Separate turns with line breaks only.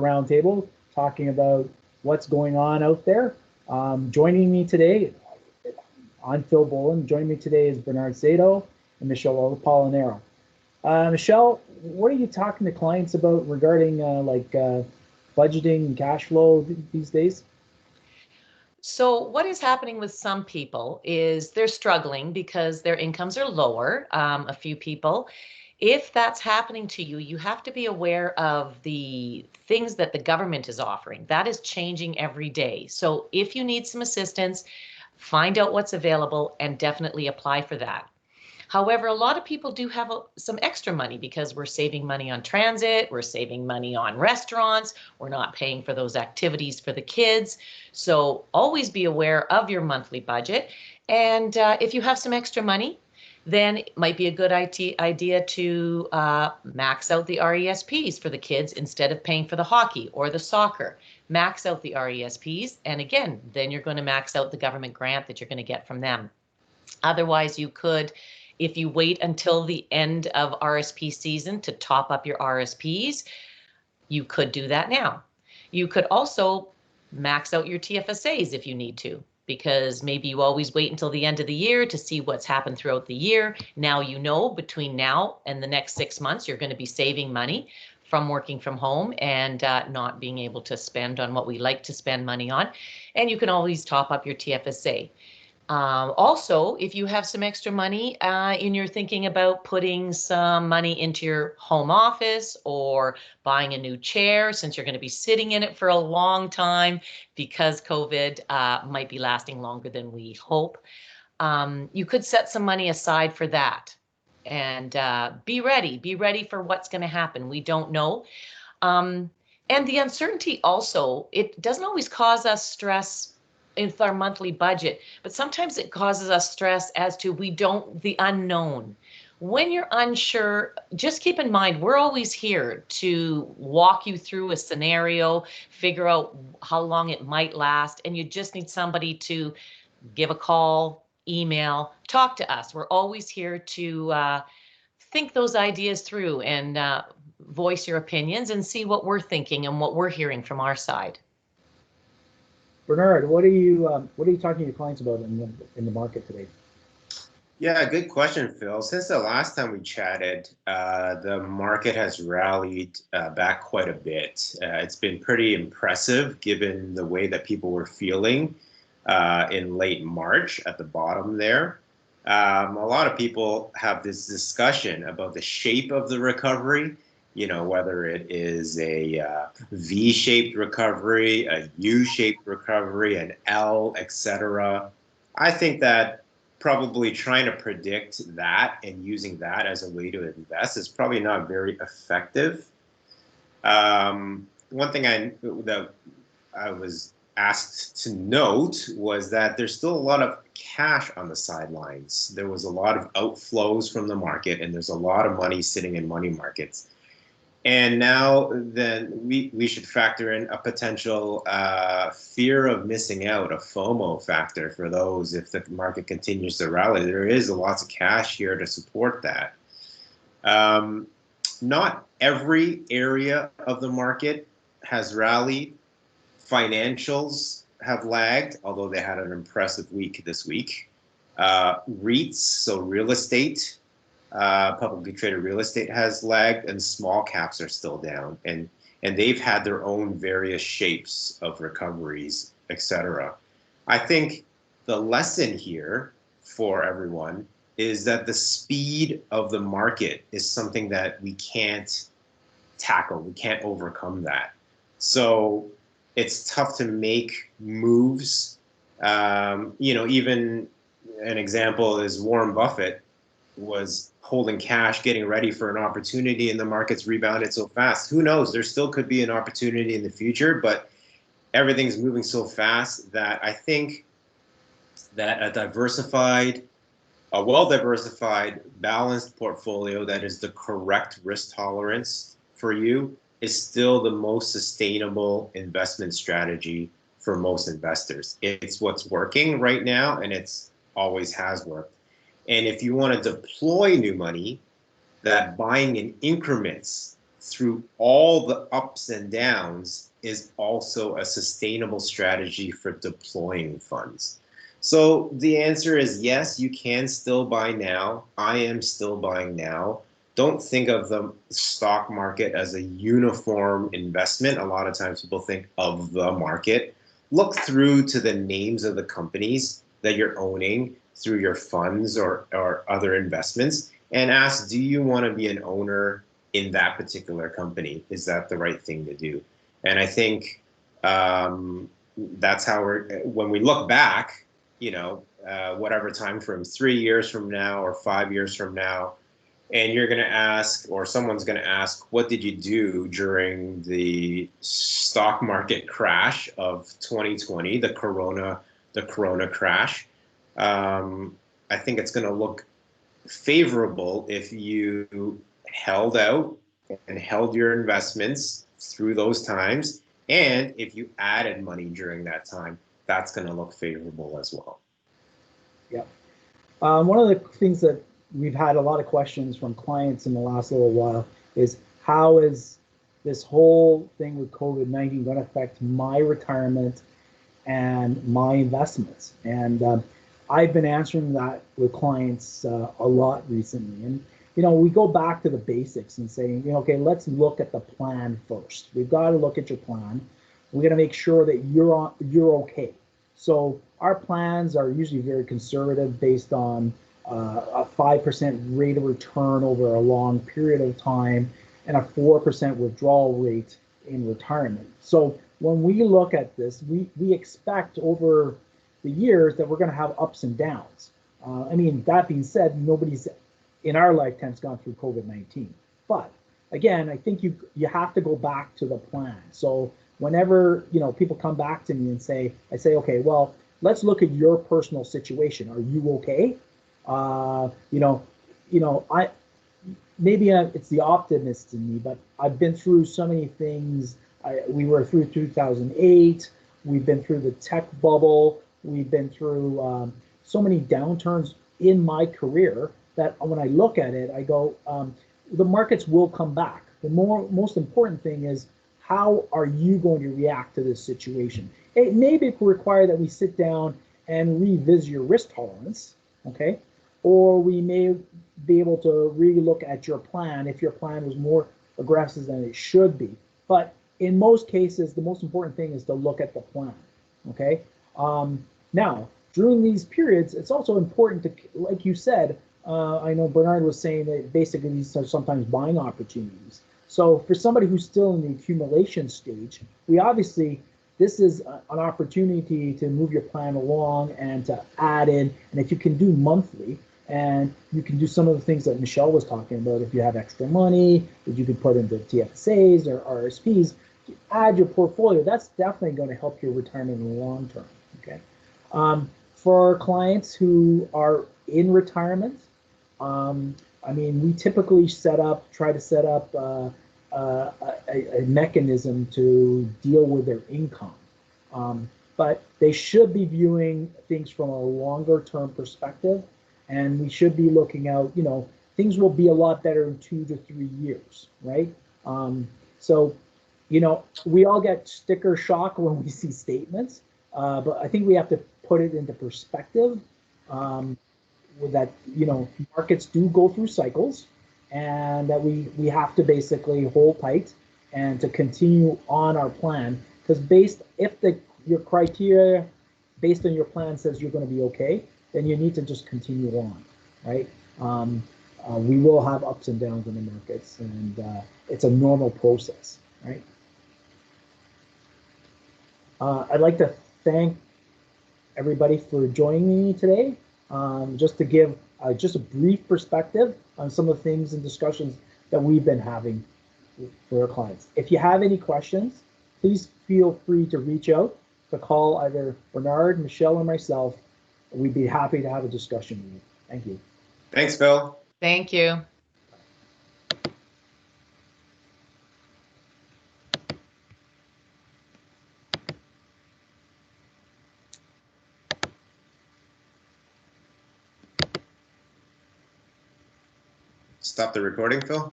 roundtable talking about what's going on out there. Joining me today, I'm Phil Boland. Joining me today is Bernard SZETO and Michelle APOLLINARO. Michelle, what are you talking to clients about regarding budgeting and cash flow these days?
So what is happening with some people is they're struggling because their incomes are lower, a few people. If that's happening to you, you have to be aware of the things that the government is offering. That is changing every day. So if you need some assistance, find out what's available and definitely apply for that. However, a lot of people do have some extra money because we're saving money on transit, we're saving money on restaurants, we're not paying for those activities for the kids. So always be aware of your monthly budget. And if you have some extra money, then it might be a good idea to max out the RESPs for the kids instead of paying for the hockey or the soccer. Max out the RESPs, and again, then you're going to max out the government grant that you're going to get from them. Otherwise, you could, if you wait until the end of RSP season to top up your RSPs, you could do that now. You could also max out your TFSAs if you need to, because maybe you always wait until the end of the year to see what's happened throughout the year. Now you know between now and the next 6 months, you're going to be saving money from working from home and not being able to spend on what we like to spend money on. And you can always top up your TFSA. Also, if you have some extra money and you're thinking about putting some money into your home office or buying a new chair, since you're going to be sitting in it for a long time because COVID might be lasting longer than we hope, you could set some money aside for that. And be ready for what's going to happen. We don't know. And the uncertainty also, it doesn't always cause us stress with our monthly budget, but sometimes it causes us stress as to the unknown. When you're unsure, just keep in mind, we're always here to walk you through a scenario, figure out how long it might last, and you just need somebody to give a call, email, talk to us. We're always here to think those ideas through and voice your opinions and see what we're thinking and what we're hearing from our side.
Bernard, what are you talking to your clients about in the market today?
Yeah, good question, Phil. Since the last time we chatted, the market has rallied back quite a bit. It's been pretty impressive given the way that people were feeling in late March at the bottom there. A lot of people have this discussion about the shape of the recovery. You know, whether it is a V-shaped recovery, a U-shaped recovery, an L, etc. I think that probably trying to predict that and using that as a way to invest is probably not very effective. One thing that I was asked to note was that there's still a lot of cash on the sidelines. There was a lot of outflows from the market, and there's a lot of money sitting in money markets. And now then we should factor in a potential fear of missing out, a FOMO factor for those if the market continues to rally. There is lots of cash here to support that. Not every area of the market has rallied. Financials have lagged, although they had an impressive week this week. REITs, so real estate, publicly traded real estate has lagged, and small caps are still down, and they've had their own various shapes of recoveries, etc. I think the lesson here for everyone is that the speed of the market is something that we can't tackle. We can't overcome that. So it's tough to make moves. You know, even an example is Warren Buffett was holding cash, getting ready for an opportunity, and the market's rebounded so fast. Who knows? There still could be an opportunity in the future, but everything's moving so fast that I think that a well-diversified, balanced portfolio that is the correct risk tolerance for you is still the most sustainable investment strategy for most investors. It's what's working right now, and it's always has worked. And if you want to deploy new money, that buying in increments through all the ups and downs is also a sustainable strategy for deploying funds. So the answer is yes, you can still buy now. I am still buying now. Don't think of the stock market as a uniform investment. A lot of times people think of the market. Look through to the names of the companies that you're owning through your funds or other investments and ask, do you want to be an owner in that particular company? Is that the right thing to do? And I think that's how when we look back, whatever time frame, 3 years from now or 5 years from now, and you're going to ask, or someone's going to ask, what did you do during the stock market crash of 2020, the corona crash? I think it's going to look favorable if you held out and held your investments through those times. And if you added money during that time, that's going to look favorable as well.
Yep. One of the things that we've had a lot of questions from clients in the last little while is, how is this whole thing with COVID-19 going to affect my retirement and my investments? And I've been answering that with clients a lot recently. And, we go back to the basics and saying, okay, let's look at the plan first. We've got to look at your plan. We're going to make sure that you're okay. So our plans are usually very conservative, based on a 5% rate of return over a long period of time and a 4% withdrawal rate in retirement. So when we look at this, we expect over the years that we're going to have ups and downs. That being said, nobody's in our lifetime's gone through COVID-19. But again, I think you have to go back to the plan. So whenever people come back to me and I say, okay, well, let's look at your personal situation. Are you okay? It's the optimist in me, but I've been through so many things. We were through 2008. We've been through the tech bubble. We've been through so many downturns in my career that when I look at it, I go, the markets will come back. The most important thing is, how are you going to react to this situation? It may require that we sit down and revisit your risk tolerance, okay? Or we may be able to really look at your plan if your plan was more aggressive than it should be. But in most cases, the most important thing is to look at the plan, okay? Now, during these periods, it's also important to, like you said, I know Bernard was saying that basically these are sometimes buying opportunities. So for somebody who's still in the accumulation stage, this is an opportunity to move your plan along and to add in, and if you can do monthly, and you can do some of the things that Michelle was talking about, if you have extra money that you could put into TFSAs or RSPs, add your portfolio, that's definitely going to help your retirement in the long term, okay? For clients who are in retirement, we typically try to set up a mechanism to deal with their income. But they should be viewing things from a longer term perspective, and we should be looking out, things will be a lot better in 2 to 3 years, right? We all get sticker shock when we see statements, but I think we have to put it into perspective, that, markets do go through cycles, and that we have to basically hold tight and to continue on our plan, because if your criteria based on your plan says you're going to be okay, then you need to just continue on, right? We will have ups and downs in the markets, and it's a normal process, right? I'd like to thank everybody for joining me today, just to give just a brief perspective on some of the things and discussions that we've been having for our clients. If you have any questions, please feel free to reach out, to call either Bernard, Michelle, or myself. We'd be happy to have a discussion with you. Thank you.
Thanks, Phil.
Thank you.
Stop the recording, Phil.